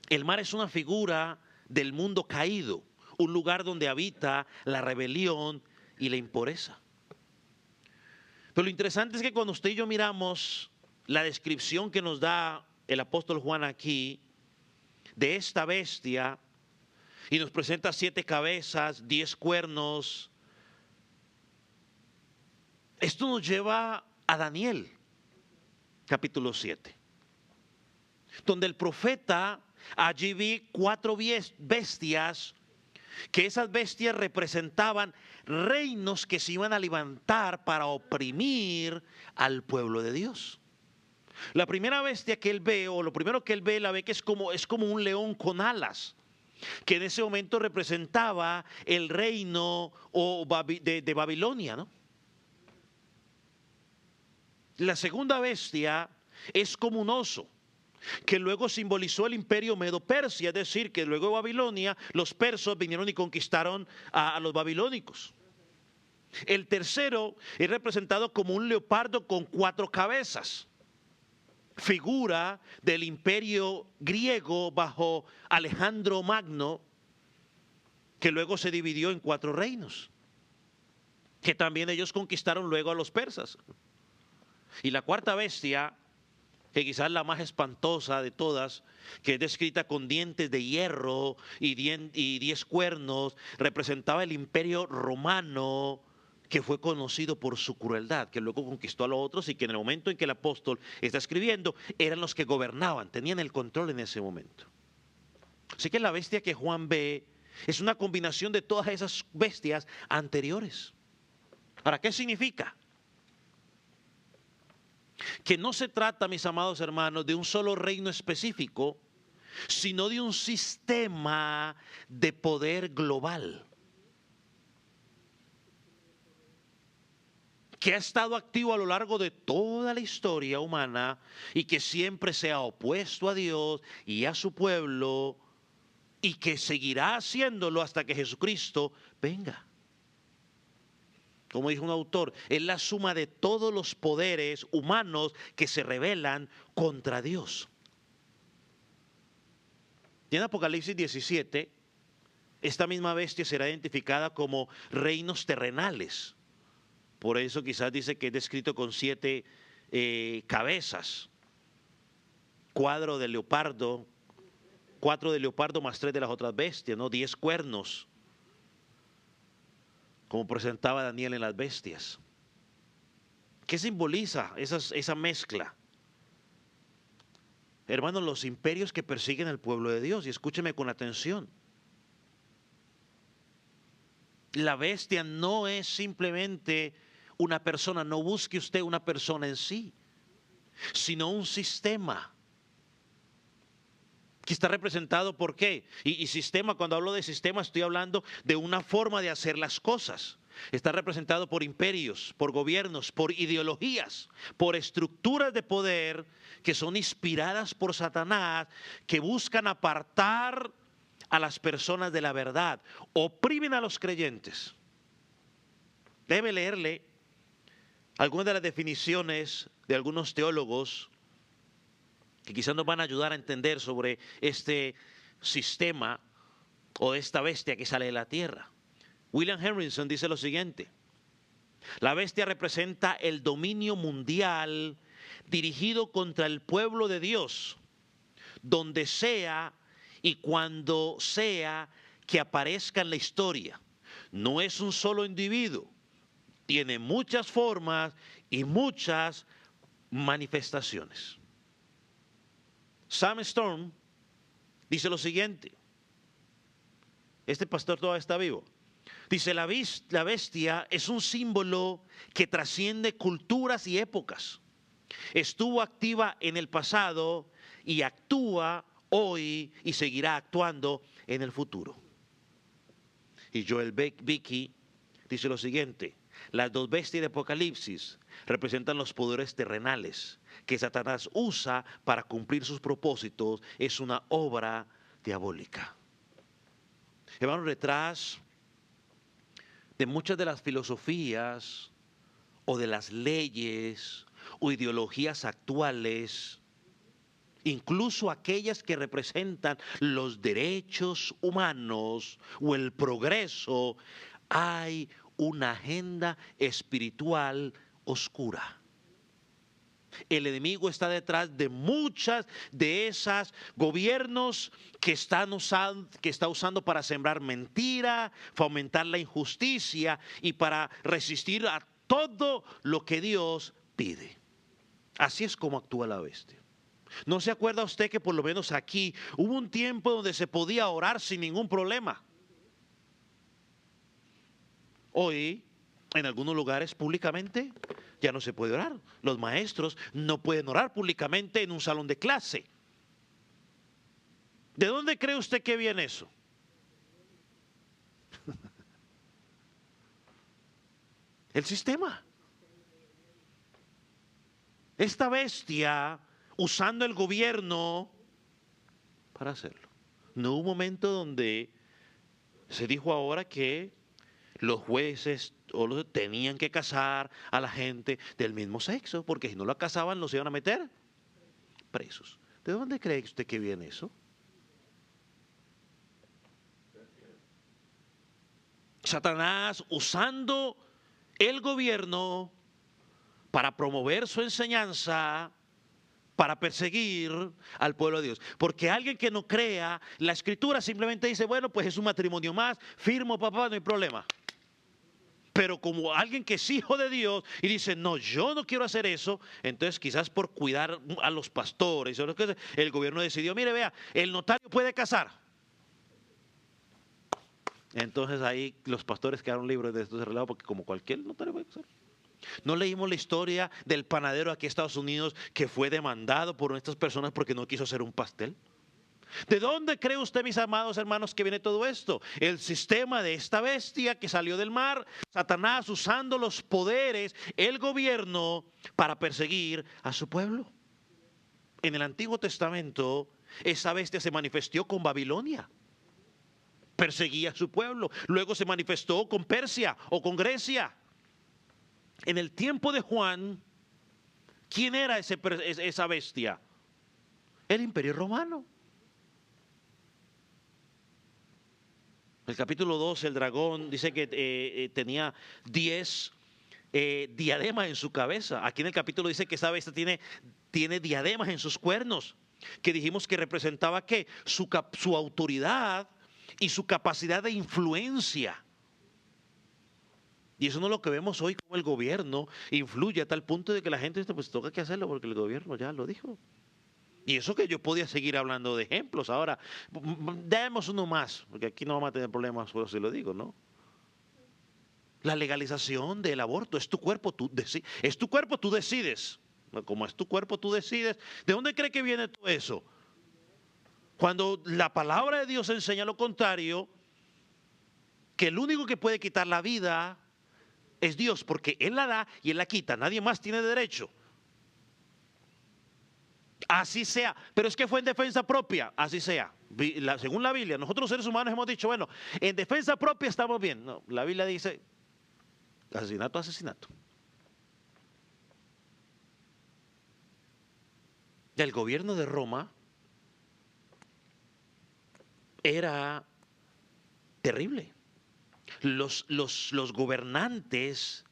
el mar es una figura del mundo caído, un lugar donde habita la rebelión y la impureza. Pero lo interesante es que cuando usted y yo miramos la descripción que nos da el apóstol Juan aquí de esta bestia, y nos presenta 7 cabezas, 10 cuernos, esto nos lleva a Daniel, capítulo 7, donde el profeta allí vi 4 bestias, que esas bestias representaban reinos que se iban a levantar para oprimir al pueblo de Dios. La primera bestia que él ve, o lo primero que él ve, la ve que es como un león con alas, que en ese momento representaba el reino de Babilonia, ¿no? La segunda bestia es como un oso, que luego simbolizó el imperio Medo-Persia, es decir, que luego de Babilonia los persas vinieron y conquistaron a los babilónicos. El tercero es representado como un leopardo con 4 cabezas, figura del imperio griego bajo Alejandro Magno, que luego se dividió en 4 reinos, que también ellos conquistaron luego a los persas. Y la cuarta bestia, que quizás la más espantosa de todas, que es descrita con dientes de hierro y 10 cuernos, representaba el imperio romano, que fue conocido por su crueldad, que luego conquistó a los otros y que en el momento en que el apóstol está escribiendo, eran los que gobernaban, tenían el control en ese momento. Así que la bestia que Juan ve es una combinación de todas esas bestias anteriores. ¿Para qué significa? Que no se trata, mis amados hermanos, de un solo reino específico, sino de un sistema de poder global que ha estado activo a lo largo de toda la historia humana y que siempre se ha opuesto a Dios y a su pueblo, y que seguirá haciéndolo hasta que Jesucristo venga. Como dijo un autor, es la suma de todos los poderes humanos que se rebelan contra Dios. Y en Apocalipsis 17, esta misma bestia será identificada como reinos terrenales. Por eso quizás dice que es descrito con 7 cabezas, 4 de leopardo, 4 de leopardo más 3 de las otras bestias, ¿no? 10 cuernos, como presentaba Daniel en las bestias. ¿Qué simboliza esa mezcla? Hermanos, los imperios que persiguen al pueblo de Dios, y escúcheme con atención. La bestia no es simplemente una persona, no busque usted una persona en sí, sino un sistema que está representado por qué. Y sistema, cuando hablo de sistema, estoy hablando de una forma de hacer las cosas. Está representado por imperios, por gobiernos, por ideologías, por estructuras de poder que son inspiradas por Satanás, que buscan apartar a las personas de la verdad, oprimen a los creyentes. Debe leerle algunas de las definiciones de algunos teólogos que quizás nos van a ayudar a entender sobre este sistema o esta bestia que sale de la tierra. William Henriksen dice lo siguiente: la bestia representa el dominio mundial dirigido contra el pueblo de Dios, donde sea y cuando sea que aparezca en la historia. No es un solo individuo, tiene muchas formas y muchas manifestaciones. Sam Storm dice lo siguiente, este pastor todavía está vivo, dice: la bestia es un símbolo que trasciende culturas y épocas. Estuvo activa en el pasado y actúa hoy y seguirá actuando en el futuro. Y Joel Vicky dice lo siguiente: las 2 bestias de Apocalipsis representan los poderes terrenales, que Satanás usa para cumplir sus propósitos es una obra diabólica. Hermanos, detrás de muchas de las filosofías o de las leyes o ideologías actuales, incluso aquellas que representan los derechos humanos o el progreso, hay una agenda espiritual oscura. El enemigo está detrás de muchas de esas gobiernos que está usando para sembrar mentira, fomentar la injusticia y para resistir a todo lo que Dios pide. Así es como actúa la bestia. ¿No se acuerda usted que por lo menos aquí hubo un tiempo donde se podía orar sin ningún problema? Hoy, en algunos lugares públicamente, ya no se puede orar. Los maestros no pueden orar públicamente en un salón de clase. ¿De dónde cree usted que viene eso? El sistema. Esta bestia usando el gobierno para hacerlo. No hubo un momento donde se dijo ahora que los jueces tenían que casar a la gente del mismo sexo, porque si no la casaban los iban a meter presos. ¿De dónde cree usted que viene eso? Satanás usando el gobierno para promover su enseñanza, para perseguir al pueblo de Dios. Porque alguien que no crea, la escritura simplemente dice, bueno, pues es un matrimonio más, firmo, papá, no hay problema. Pero como alguien que es hijo de Dios y dice, no, yo no quiero hacer eso, entonces quizás por cuidar a los pastores, el gobierno decidió, mire, vea, el notario puede casar. Entonces ahí los pastores quedaron libres de estos relatos porque como cualquier notario puede casar. ¿No leímos la historia del panadero aquí en Estados Unidos que fue demandado por estas personas porque no quiso hacer un pastel? ¿De dónde cree usted, mis amados hermanos, que viene todo esto? El sistema de esta bestia que salió del mar, Satanás usando los poderes, el gobierno, para perseguir a su pueblo. En el Antiguo Testamento, esa bestia se manifestó con Babilonia. Perseguía a su pueblo. Luego se manifestó con Persia o con Grecia. En el tiempo de Juan, ¿quién era esa bestia? El Imperio Romano. El capítulo 12, el dragón dice que tenía 10 diademas en su cabeza. Aquí en el capítulo dice que esa bestia tiene diademas en sus cuernos, que dijimos que representaba ¿qué? Su autoridad y su capacidad de influencia. Y eso no es lo que vemos hoy, como el gobierno influye a tal punto de que la gente dice, pues toca que hacerlo porque el gobierno ya lo dijo. Y eso que yo podía seguir hablando de ejemplos. Ahora, demos uno más, porque aquí no vamos a tener problemas, solo si lo digo, ¿no? La legalización del aborto, es tu cuerpo, tú decides. Como es tu cuerpo, tú decides. ¿De dónde cree que viene todo eso? Cuando la palabra de Dios enseña lo contrario, que el único que puede quitar la vida es Dios, porque Él la da y Él la quita, nadie más tiene derecho. Así sea, pero es que fue en defensa propia, así sea. Según la Biblia, nosotros los seres humanos hemos dicho, bueno, en defensa propia estamos bien. No, la Biblia dice, asesinato, asesinato. El gobierno de Roma era terrible. Los gobernantes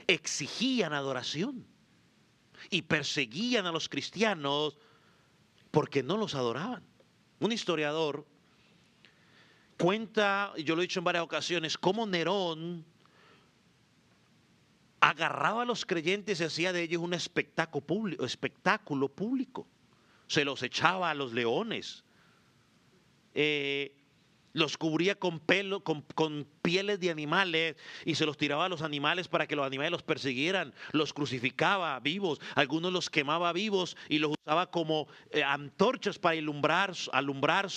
exigían adoración y perseguían a los cristianos porque no los adoraban. Un historiador cuenta, y yo lo he dicho en varias ocasiones, cómo Nerón agarraba a los creyentes y hacía de ellos un espectáculo público. Se los echaba a los leones. Los cubría con pieles de animales y se los tiraba a los animales para que los animales los persiguieran. Los crucificaba vivos, algunos los quemaba vivos y los usaba como antorchas para alumbrar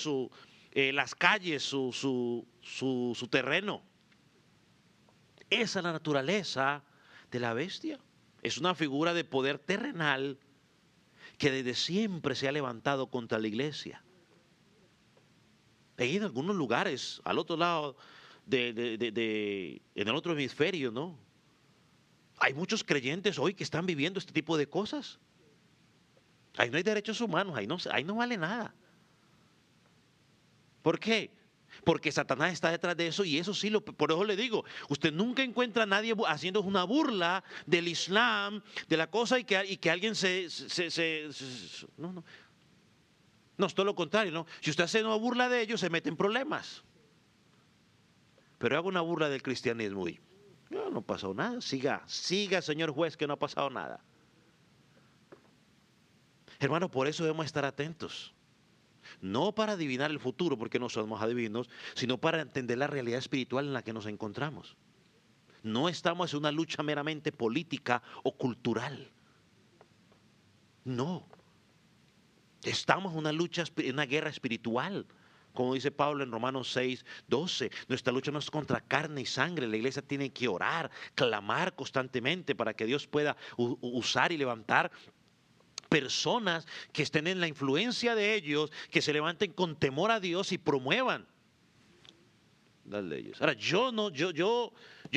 las calles, su terreno. Esa es la naturaleza de la bestia. Es una figura de poder terrenal que desde siempre se ha levantado contra la iglesia. En algunos lugares, al otro lado, en el otro hemisferio, ¿no? Hay muchos creyentes hoy que están viviendo este tipo de cosas. Ahí no hay derechos humanos, ahí no vale nada. ¿Por qué? Porque Satanás está detrás de eso y eso sí, por eso le digo, usted nunca encuentra a nadie haciendo una burla del Islam, de la cosa y que alguien no. No, es todo lo contrario, ¿no? Si usted hace una burla de ellos, se mete en problemas. Pero haga una burla del cristianismo y no pasó nada. Siga, señor juez, que no ha pasado nada. Hermano, por eso debemos estar atentos. No para adivinar el futuro, porque no somos adivinos, sino para entender la realidad espiritual en la que nos encontramos. No estamos en una lucha meramente política o cultural. No. Estamos en una lucha, en una guerra espiritual. Como dice Pablo en Romanos 6, 12, nuestra lucha no es contra carne y sangre. La iglesia tiene que orar, clamar constantemente para que Dios pueda usar y levantar personas que estén en la influencia de ellos, que se levanten con temor a Dios y promuevan las leyes. Ahora, yo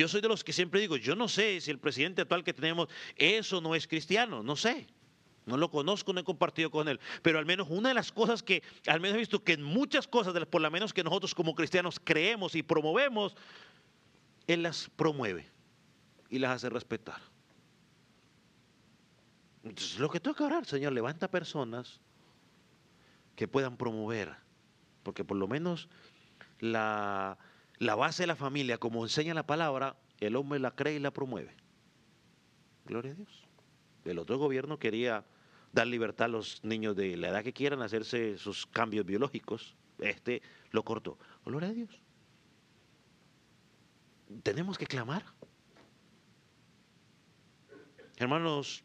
soy de los que siempre digo, yo no sé si el presidente actual que tenemos eso no es cristiano, no sé. No lo conozco, no he compartido con él, pero al menos una de las cosas que, al menos he visto que en muchas cosas, por lo menos que nosotros como cristianos creemos y promovemos, él las promueve y las hace respetar. Entonces, lo que toca orar, Señor, levanta personas que puedan promover, porque por lo menos la base de la familia, como enseña la palabra, el hombre la cree y la promueve. Gloria a Dios. El otro gobierno quería dar libertad a los niños de la edad que quieran hacerse sus cambios biológicos. Este lo cortó. Gloria a Dios. Tenemos que clamar. Hermanos,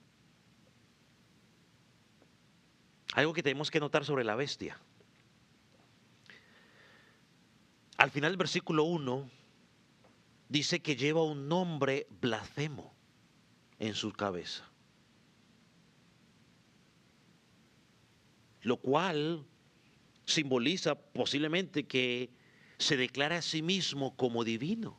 algo que tenemos que notar sobre la bestia. Al final del versículo 1 dice que lleva un nombre blasfemo en su cabeza. Lo cual simboliza posiblemente que se declara a sí mismo como divino.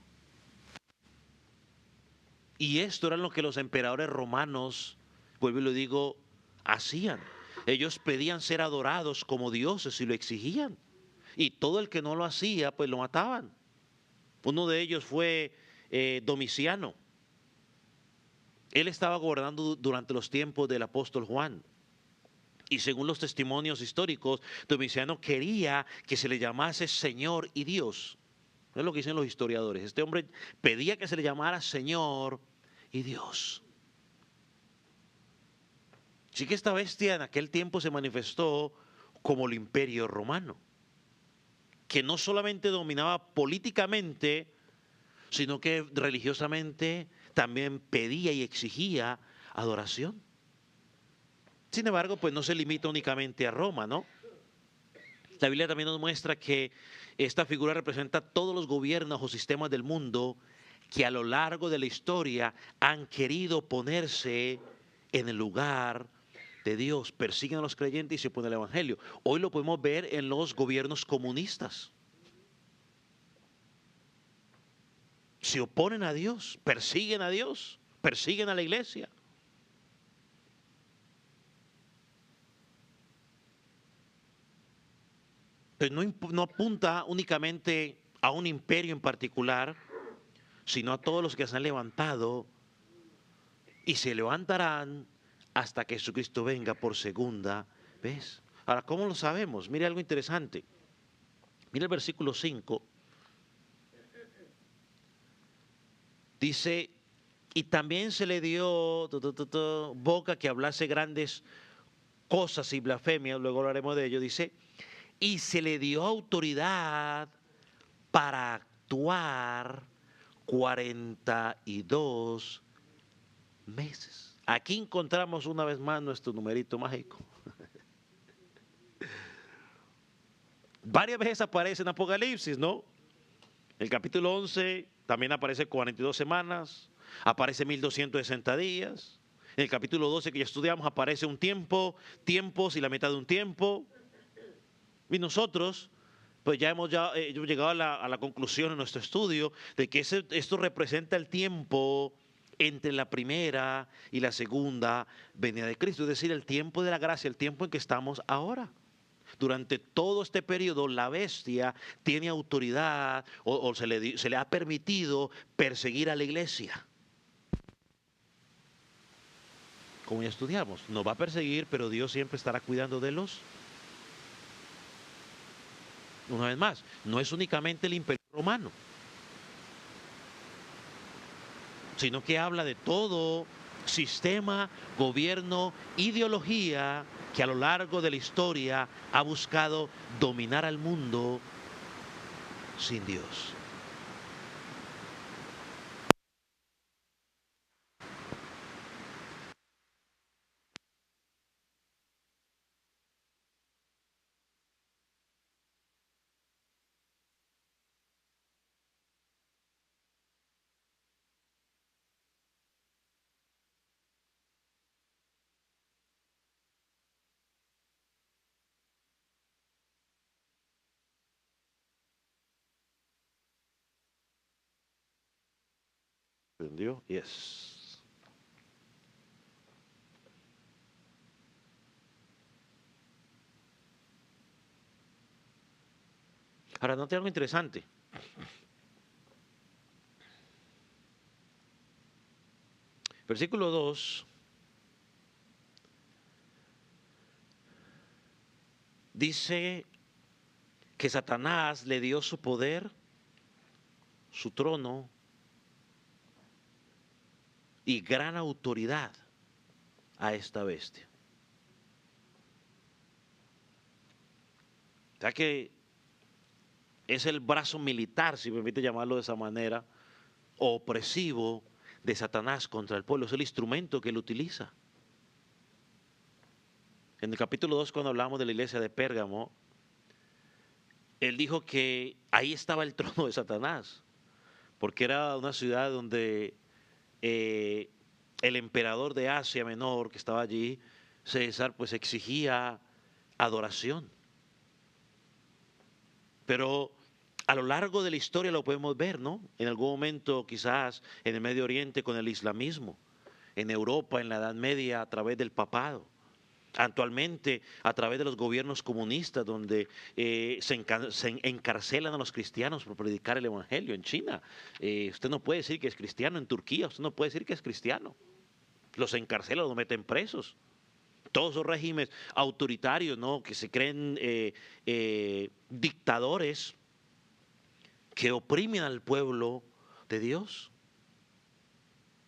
Y esto era lo que los emperadores romanos, vuelvo y lo digo, hacían. Ellos pedían ser adorados como dioses y lo exigían. Y todo el que no lo hacía, pues lo mataban. Uno de ellos fue Domiciano. Él estaba gobernando durante los tiempos del apóstol Juan. Y según los testimonios históricos, Domiciano quería que se le llamase Señor y Dios. Es lo que dicen los historiadores. Este hombre pedía que se le llamara Señor y Dios. Así que esta bestia en aquel tiempo se manifestó como el imperio romano, que no solamente dominaba políticamente, sino que religiosamente también pedía y exigía adoración. Sin embargo, pues no se limita únicamente a Roma, ¿no? La Biblia también nos muestra que esta figura representa todos los gobiernos o sistemas del mundo que a lo largo de la historia han querido ponerse en el lugar de Dios, persiguen a los creyentes y se oponen al evangelio. Hoy lo podemos ver en los gobiernos comunistas. Se oponen a Dios, persiguen a la iglesia. Entonces no apunta únicamente a un imperio en particular, sino a todos los que se han levantado y se levantarán hasta que Jesucristo venga por segunda vez. Ahora, ¿cómo lo sabemos? Mire algo interesante. Mire el versículo 5. Dice, y también se le dio boca que hablase grandes cosas y blasfemias, luego hablaremos de ello, dice, y se le dio autoridad para actuar 42 meses. Aquí encontramos una vez más nuestro numerito mágico. Varias veces aparece en Apocalipsis, ¿no? El capítulo 11 también aparece 42 semanas, aparece 1260 días. En el capítulo 12 que ya estudiamos aparece un tiempo, tiempos y la mitad de un tiempo. Y nosotros, pues ya hemos llegado a la conclusión en nuestro estudio de que esto representa el tiempo entre la primera y la segunda venida de Cristo, es decir, el tiempo de la gracia, el tiempo en que estamos ahora. Durante todo este periodo, la bestia tiene autoridad o se le ha permitido perseguir a la iglesia. Como ya estudiamos, nos va a perseguir, pero Dios siempre estará cuidando de los. Una vez más, no es únicamente el Imperio Romano, sino que habla de todo sistema, gobierno, ideología que a lo largo de la historia ha buscado dominar al mundo sin Dios. ¿Entendió? Yes. Ahora, note algo interesante. Versículo 2 dice que Satanás le dio su poder, su trono y gran autoridad a esta bestia. O sea que es el brazo militar, si me permite llamarlo de esa manera, opresivo de Satanás contra el pueblo. Es el instrumento que él utiliza. En el capítulo 2, cuando hablamos de la iglesia de Pérgamo, él dijo que ahí estaba el trono de Satanás, porque era una ciudad donde el emperador de Asia Menor, que estaba allí, César, pues exigía adoración. Pero a lo largo de la historia lo podemos ver, ¿no? En algún momento quizás en el Medio Oriente con el islamismo, en Europa en la Edad Media a través del papado, actualmente a través de los gobiernos comunistas donde se encarcelan a los cristianos por predicar el evangelio. En China usted no puede decir que es cristiano, en Turquía usted no puede decir que es cristiano, los encarcelan, los meten presos. Todos esos regímenes autoritarios, ¿no?, que se creen dictadores que oprimen al pueblo de Dios.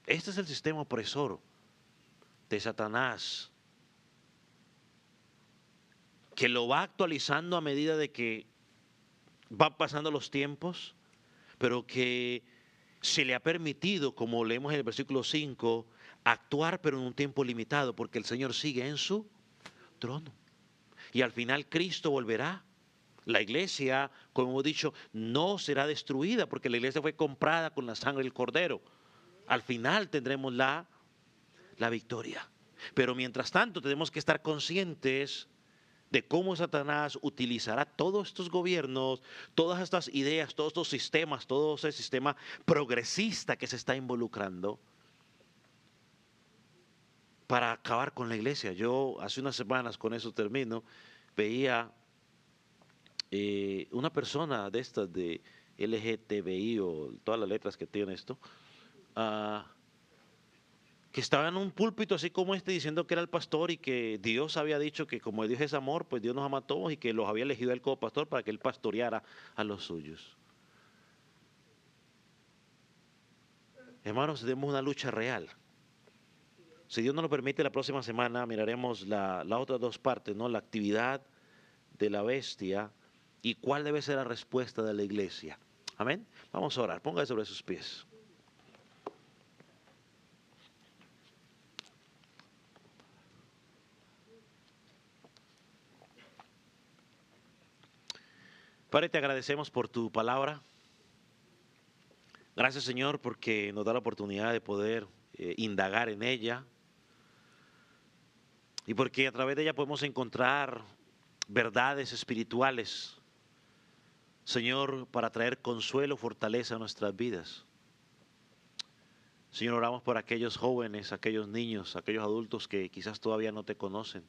Este es el sistema opresor de Satanás, que lo va actualizando a medida de que van pasando los tiempos, pero que se le ha permitido, como leemos en el versículo 5, actuar pero en un tiempo limitado, porque el Señor sigue en su trono. Y al final Cristo volverá. La iglesia, como hemos dicho, no será destruida, porque la iglesia fue comprada con la sangre del Cordero. Al final tendremos la victoria. Pero mientras tanto tenemos que estar conscientes de cómo Satanás utilizará todos estos gobiernos, todas estas ideas, todos estos sistemas, todo ese sistema progresista que se está involucrando para acabar con la iglesia. Yo hace unas semanas, con eso termino, veía una persona de estas de LGTBI o todas las letras que tiene esto, que estaba en un púlpito así como este diciendo que era el pastor y que Dios había dicho que como Dios es amor, pues Dios nos ama a todos y que los había elegido él como pastor para que él pastoreara a los suyos. Hermanos, tenemos una lucha real. Si Dios nos lo permite, la próxima semana miraremos las otras dos partes, ¿no? La actividad de la bestia y cuál debe ser la respuesta de la iglesia. Amén. Vamos a orar. Póngase sobre sus pies. Padre, te agradecemos por tu palabra. Gracias, Señor, porque nos da la oportunidad de poder indagar en ella, y porque a través de ella podemos encontrar verdades espirituales, Señor, para traer consuelo, fortaleza a nuestras vidas. Señor, oramos por aquellos jóvenes, aquellos niños, aquellos adultos que quizás todavía no te conocen.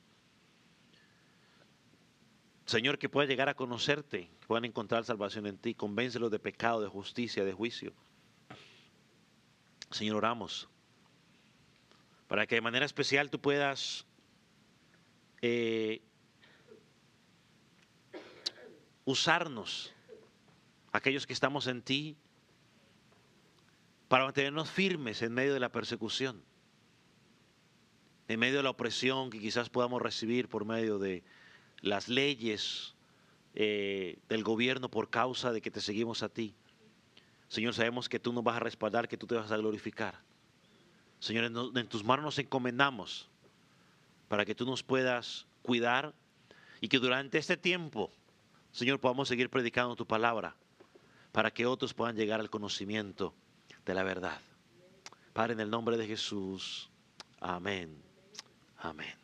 Señor, que puedan llegar a conocerte, que puedan encontrar salvación en ti. Convéncelos de pecado, de justicia, de juicio. Señor, oramos para que de manera especial tú puedas usarnos, aquellos que estamos en ti, para mantenernos firmes en medio de la persecución, en medio de la opresión que quizás podamos recibir por medio de las leyes del gobierno por causa de que te seguimos a ti. Señor, sabemos que tú nos vas a respaldar, que tú te vas a glorificar. Señor, en tus manos nos encomendamos para que tú nos puedas cuidar y que durante este tiempo, Señor, podamos seguir predicando tu palabra para que otros puedan llegar al conocimiento de la verdad. Padre, en el nombre de Jesús. Amén. Amén.